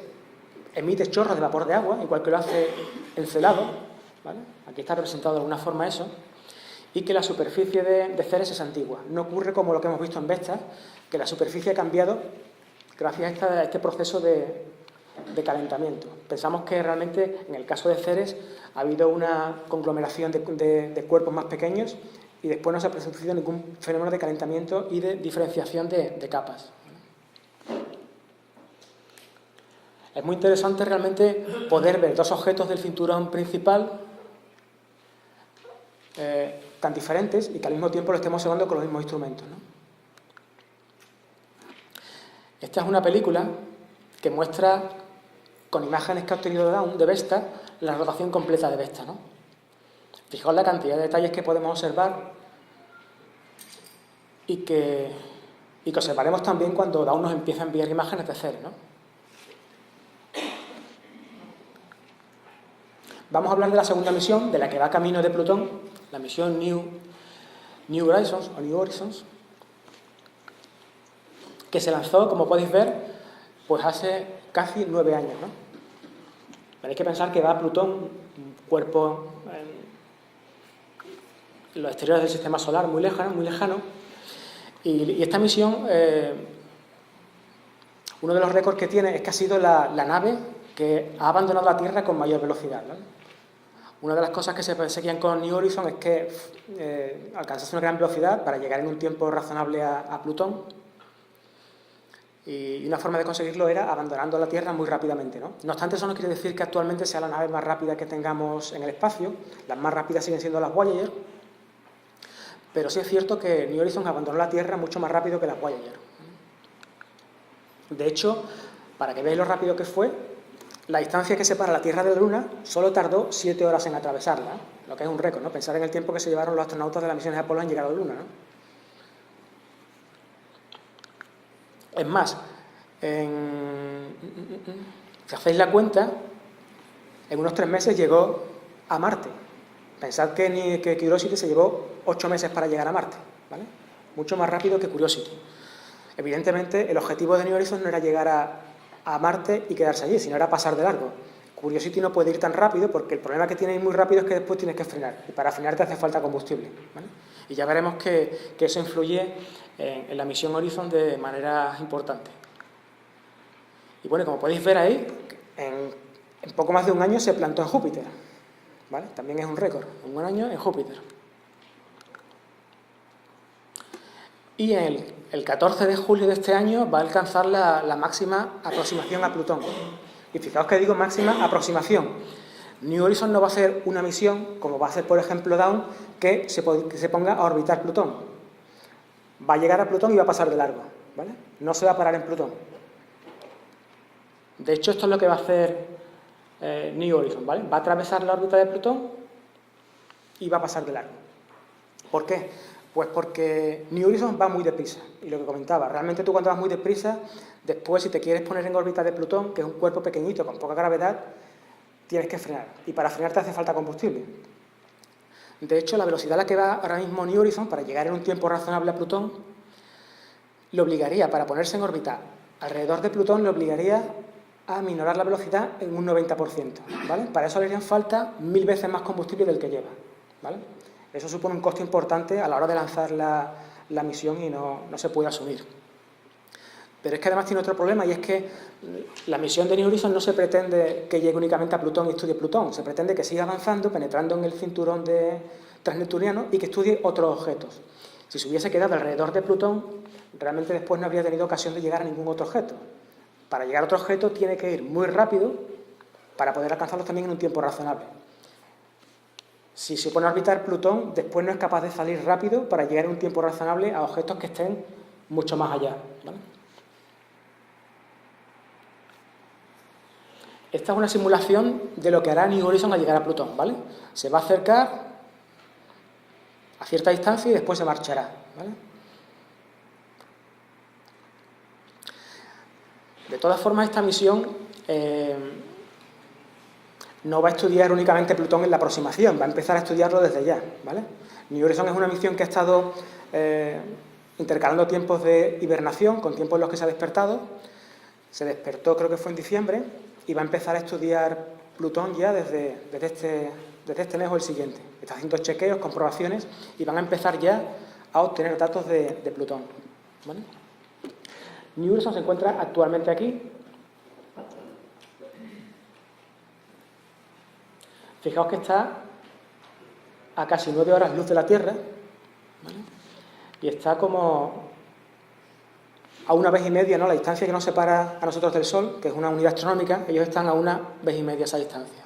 emite chorros de vapor de agua, igual que lo hace Encelado, ¿vale? Aquí está representado de alguna forma eso. Y que la superficie de Ceres es antigua. No ocurre como lo que hemos visto en Vesta, que la superficie ha cambiado gracias a este proceso de calentamiento. Pensamos que realmente en el caso de Ceres ha habido una conglomeración de cuerpos más pequeños y después no se ha producido ningún fenómeno de calentamiento y de diferenciación de capas. Es muy interesante realmente poder ver dos objetos del cinturón principal tan diferentes y que al mismo tiempo lo estemos observando con los mismos instrumentos, ¿no? Esta es una película que muestra, con imágenes que ha obtenido Dawn de Vesta, la rotación completa de Vesta, ¿no? Fijaos la cantidad de detalles que podemos observar y que observaremos también cuando Dawn nos empieza a enviar imágenes de Ceres, ¿no? Vamos a hablar de la segunda misión, de la que va camino de Plutón, la misión New Horizons, que se lanzó, como podéis ver, pues hace casi 9 años, ¿no? Tenéis que pensar que va a Plutón, un cuerpo en los exteriores del sistema solar, muy lejano, y esta misión, uno de los récords que tiene es que ha sido la nave que ha abandonado la Tierra con mayor velocidad, ¿no? Una de las cosas que se perseguían con New Horizons es que alcanzase una gran velocidad para llegar en un tiempo razonable a Plutón. Y una forma de conseguirlo era abandonando la Tierra muy rápidamente, ¿no? No obstante, eso no quiere decir que actualmente sea la nave más rápida que tengamos en el espacio. Las más rápidas siguen siendo las Voyager. Pero sí es cierto que New Horizons abandonó la Tierra mucho más rápido que las Voyager. De hecho, para que veáis lo rápido que fue, la distancia que separa la Tierra de la Luna solo tardó 7 horas en atravesarla, ¿eh? Lo que es un récord, ¿no? Pensar en el tiempo que se llevaron los astronautas de las misiones de Apolo en llegar a la Luna, ¿no? Es más, si hacéis la cuenta, en unos 3 meses llegó a Marte. Pensad que Curiosity se llevó 8 meses para llegar a Marte, ¿vale? Mucho más rápido que Curiosity. Evidentemente, el objetivo de New Horizons no era llegar a Marte y quedarse allí, sino era pasar de largo. Curiosity no puede ir tan rápido porque el problema que tiene muy rápido es que después tienes que frenar. Y para frenar te hace falta combustible, ¿vale? Y ya veremos que eso influye en la misión Horizon de manera importante. Y bueno, como podéis ver ahí, en poco más de un año se plantó en Júpiter, ¿vale? También es un récord, en un año en Júpiter. Y el 14 de julio de este año va a alcanzar la máxima aproximación a Plutón. Y fijaos que digo máxima aproximación. New Horizons no va a ser una misión, como va a ser, por ejemplo, Dawn, que se ponga a orbitar Plutón. Va a llegar a Plutón y va a pasar de largo, ¿vale? No se va a parar en Plutón. De hecho, esto es lo que va a hacer New Horizons, ¿vale? Va a atravesar la órbita de Plutón y va a pasar de largo. ¿Por qué? Pues porque New Horizons va muy deprisa. Y lo que comentaba, realmente tú cuando vas muy deprisa, después si te quieres poner en órbita de Plutón, que es un cuerpo pequeñito con poca gravedad, tienes que frenar. Y para frenar te hace falta combustible. De hecho, la velocidad a la que va ahora mismo New Horizons, para llegar en un tiempo razonable a Plutón, le obligaría, para ponerse en órbita alrededor de Plutón, le obligaría a minorar la velocidad en un 90%, ¿vale? Para eso le harían falta 1000 veces más combustible del que lleva, ¿vale? Eso supone un coste importante a la hora de lanzar la misión y no se puede asumir. Pero es que además tiene otro problema, y es que la misión de New Horizons no se pretende que llegue únicamente a Plutón y estudie Plutón, se pretende que siga avanzando, penetrando en el cinturón transneptuniano y que estudie otros objetos. Si se hubiese quedado alrededor de Plutón, realmente después no habría tenido ocasión de llegar a ningún otro objeto. Para llegar a otro objeto tiene que ir muy rápido para poder alcanzarlos también en un tiempo razonable. Si se pone a orbitar Plutón, después no es capaz de salir rápido para llegar en un tiempo razonable a objetos que estén mucho más allá, ¿vale? Esta es una simulación de lo que hará New Horizons al llegar a Plutón, ¿vale? Se va a acercar a cierta distancia y después se marchará, ¿vale? De todas formas, esta misión no va a estudiar únicamente Plutón en la aproximación, va a empezar a estudiarlo desde ya, ¿vale? New Horizons es una misión que ha estado intercalando tiempos de hibernación con tiempos en los que se ha despertado. Se despertó, creo que fue en diciembre, y va a empezar a estudiar Plutón ya desde este mes o el siguiente. Está haciendo chequeos, comprobaciones, y van a empezar ya a obtener datos de Plutón, ¿vale? New Horizons se encuentra actualmente aquí. Fijaos que está a casi 9 horas luz de la Tierra, ¿vale? Y está como a 1,5 veces, ¿no? La distancia que nos separa a nosotros del Sol, que es una unidad astronómica, ellos están a 1,5 veces esa distancia.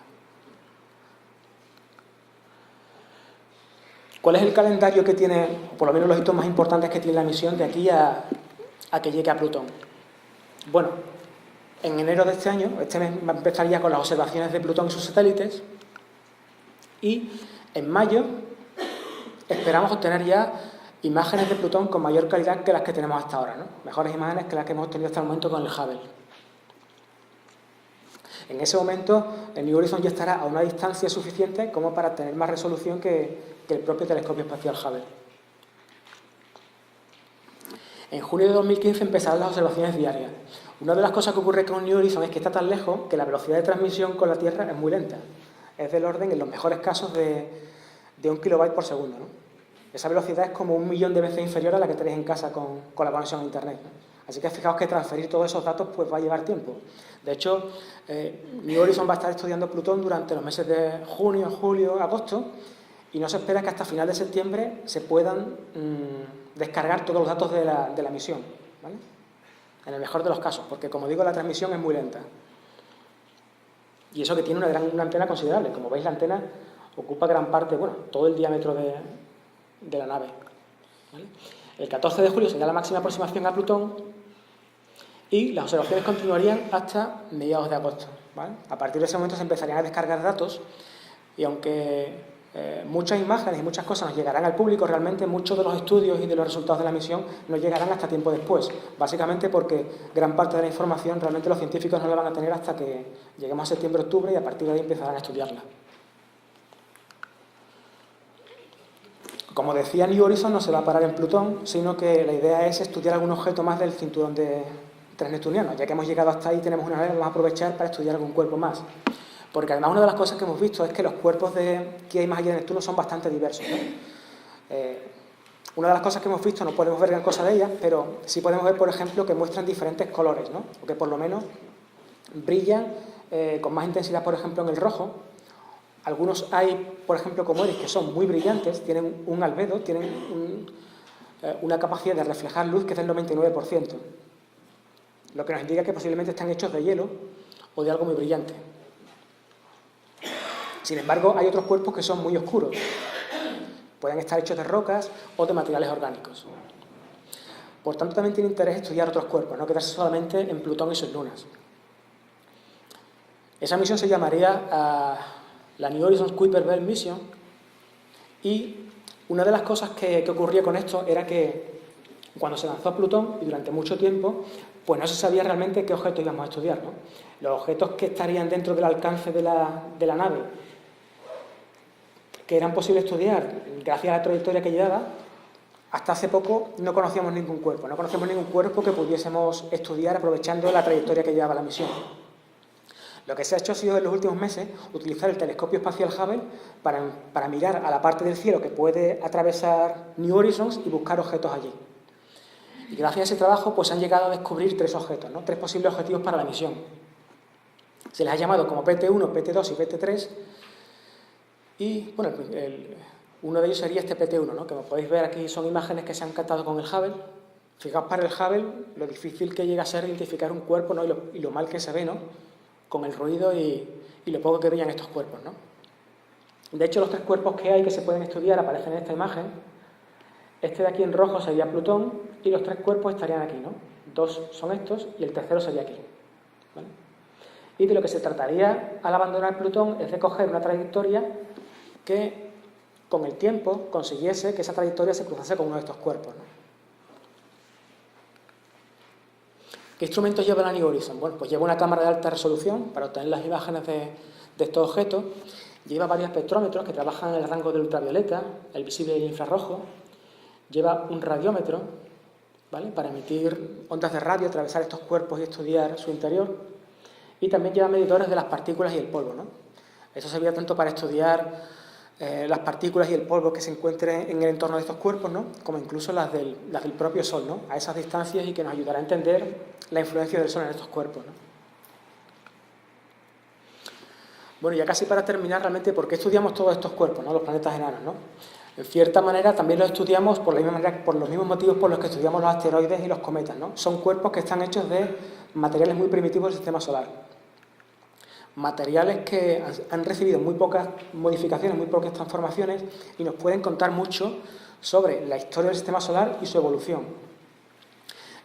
¿Cuál es el calendario que tiene, o por lo menos los hitos más importantes que tiene la misión de aquí a que llegue a Plutón? Bueno, en enero de este año, este mes empezaría con las observaciones de Plutón y sus satélites, y en mayo esperamos obtener ya imágenes de Plutón con mayor calidad que las que tenemos hasta ahora, ¿no? Mejores imágenes que las que hemos obtenido hasta el momento con el Hubble. En ese momento, el New Horizons ya estará a una distancia suficiente como para tener más resolución que el propio telescopio espacial Hubble. En junio de 2015 empezarán las observaciones diarias. Una de las cosas que ocurre con New Horizons es que está tan lejos que la velocidad de transmisión con la Tierra es muy lenta. Es del orden, en los mejores casos, de 1 kilobyte por segundo, ¿no? Esa velocidad es como 1.000.000 de veces inferior a la que tenéis en casa con la conexión a Internet, ¿no? Así que fijaos que transferir todos esos datos pues va a llevar tiempo. De hecho, New Horizons va a estar estudiando Plutón durante los meses de junio, julio, agosto, y no se espera que hasta final de septiembre se puedan descargar todos los datos de la misión, ¿vale? En el mejor de los casos, porque como digo, la transmisión es muy lenta. Y eso que tiene una antena considerable. Como veis, la antena ocupa gran parte, bueno, todo el diámetro de la nave, ¿vale? El 14 de julio sería la máxima aproximación a Plutón y las observaciones continuarían hasta mediados de agosto, ¿vale? A partir de ese momento se empezarían a descargar datos, y aunque muchas imágenes y muchas cosas nos llegarán al público, realmente muchos de los estudios y de los resultados de la misión no llegarán hasta tiempo después, básicamente porque gran parte de la información realmente los científicos no la van a tener hasta que lleguemos a septiembre-octubre, y a partir de ahí empezarán a estudiarla. Como decía, New Horizons no se va a parar en Plutón, sino que la idea es estudiar algún objeto más del cinturón transneptuniano. Ya que hemos llegado hasta ahí, tenemos una nave, vamos a aprovechar para estudiar algún cuerpo más. Porque además una de las cosas que hemos visto es que los cuerpos que hay más allá de Neptuno son bastante diversos, ¿no? Una de las cosas que hemos visto, no podemos ver gran cosa de ellas, pero sí podemos ver, por ejemplo, que muestran diferentes colores, ¿no? O que por lo menos brillan con más intensidad, por ejemplo, en el rojo. Algunos hay, por ejemplo, como Eris, que son muy brillantes, tienen un albedo, tienen una capacidad de reflejar luz que es del 99%, lo que nos indica que posiblemente están hechos de hielo o de algo muy brillante. Sin embargo, hay otros cuerpos que son muy oscuros. Pueden estar hechos de rocas o de materiales orgánicos. Por tanto, también tiene interés estudiar otros cuerpos, no quedarse solamente en Plutón y sus lunas. Esa misión se llamaría la New Horizons Kuiper Belt Mission, y una de las cosas que ocurría con esto era que cuando se lanzó a Plutón, y durante mucho tiempo, pues no se sabía realmente qué objetos íbamos a estudiar, ¿no? Los objetos que estarían dentro del alcance de la nave, que eran posibles estudiar gracias a la trayectoria que llevaba, hasta hace poco no conocíamos ningún cuerpo que pudiésemos estudiar aprovechando la trayectoria que llevaba la misión. Lo que se ha hecho ha sido en los últimos meses utilizar el telescopio espacial Hubble para mirar a la parte del cielo que puede atravesar New Horizons y buscar objetos allí. Y gracias a ese trabajo pues han llegado a descubrir 3 objetos, ¿no? 3 posibles objetivos para la misión. Se les ha llamado como PT1, PT2 y PT3. Y bueno, uno de ellos sería este PT1, ¿no? Que como podéis ver aquí son imágenes que se han captado con el Hubble. Fijaos para el Hubble lo difícil que llega a ser identificar un cuerpo, ¿no? y lo mal que se ve, ¿no? Con el ruido y lo poco que brillan estos cuerpos, ¿no? De hecho, los 3 cuerpos que hay que se pueden estudiar aparecen en esta imagen. Este de aquí en rojo sería Plutón y los 3 cuerpos estarían aquí, ¿no? 2 son estos y el tercero sería aquí, ¿vale? Y de lo que se trataría al abandonar Plutón es de coger una trayectoria que con el tiempo consiguiese que esa trayectoria se cruzase con uno de estos cuerpos, ¿no? ¿Qué instrumentos lleva la New Horizons? Bueno, pues lleva una cámara de alta resolución para obtener las imágenes de estos objetos, lleva varios espectrómetros que trabajan en el rango del ultravioleta, el visible y el infrarrojo, lleva un radiómetro, ¿vale? Para emitir ondas de radio, atravesar estos cuerpos y estudiar su interior, y también lleva medidores de las partículas y el polvo, ¿no? Eso servía tanto para estudiar las partículas y el polvo que se encuentren en el entorno de estos cuerpos, ¿no? Como incluso las del propio Sol, ¿no? A esas distancias y que nos ayudará a entender la influencia del Sol en estos cuerpos, ¿no? Bueno, ya casi para terminar, realmente, ¿por qué estudiamos todos estos cuerpos, ¿no? Los planetas enanos, ¿no? En cierta manera también los estudiamos por la misma manera, por los mismos motivos por los que estudiamos los asteroides y los cometas, ¿no? Son cuerpos que están hechos de materiales muy primitivos del sistema solar. Materiales que han recibido muy pocas modificaciones, muy pocas transformaciones y nos pueden contar mucho sobre la historia del sistema solar y su evolución.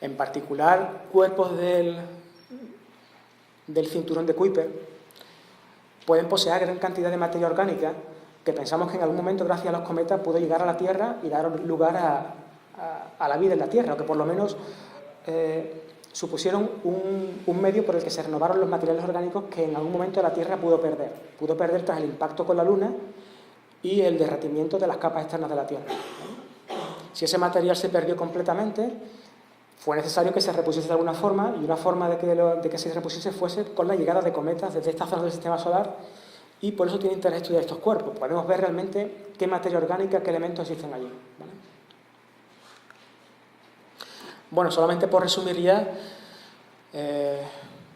En particular, cuerpos del cinturón de Kuiper pueden poseer gran cantidad de materia orgánica que pensamos que en algún momento, gracias a los cometas, pudo llegar a la Tierra y dar lugar a la vida en la Tierra, o que por lo menos supusieron un medio por el que se renovaron los materiales orgánicos que en algún momento la Tierra pudo perder tras el impacto con la Luna y el derretimiento de las capas externas de la Tierra. Si ese material se perdió completamente, fue necesario que se repusiese de alguna forma, y una forma de que se repusiese fuese con la llegada de cometas desde esta zona del sistema solar, y por eso tiene interés estudiar estos cuerpos. Podemos ver realmente qué materia orgánica, qué elementos existen allí, ¿vale? Bueno, solamente por resumir ya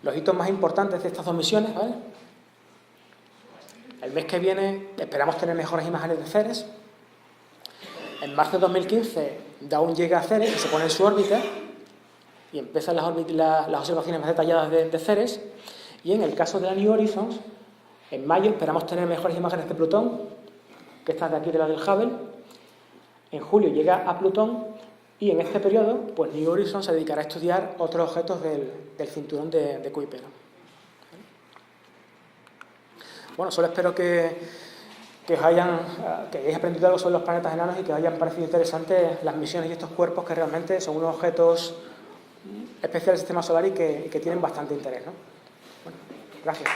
los hitos más importantes de estas 2 misiones, ¿vale? El mes que viene esperamos tener mejores imágenes de Ceres. En marzo de 2015 Dawn llega a Ceres, que se pone en su órbita, y empiezan las observaciones más detalladas de Ceres. Y en el caso de la New Horizons, en mayo esperamos tener mejores imágenes de Plutón, que estas de aquí de la del Hubble. En julio llega a Plutón. Y en este periodo, pues New Horizons se dedicará a estudiar otros objetos del cinturón de Kuiper. Bueno, solo espero que hayáis aprendido algo sobre los planetas enanos y que os hayan parecido interesantes las misiones y estos cuerpos que realmente son unos objetos especiales del sistema solar y que tienen bastante interés, ¿no? Bueno, gracias.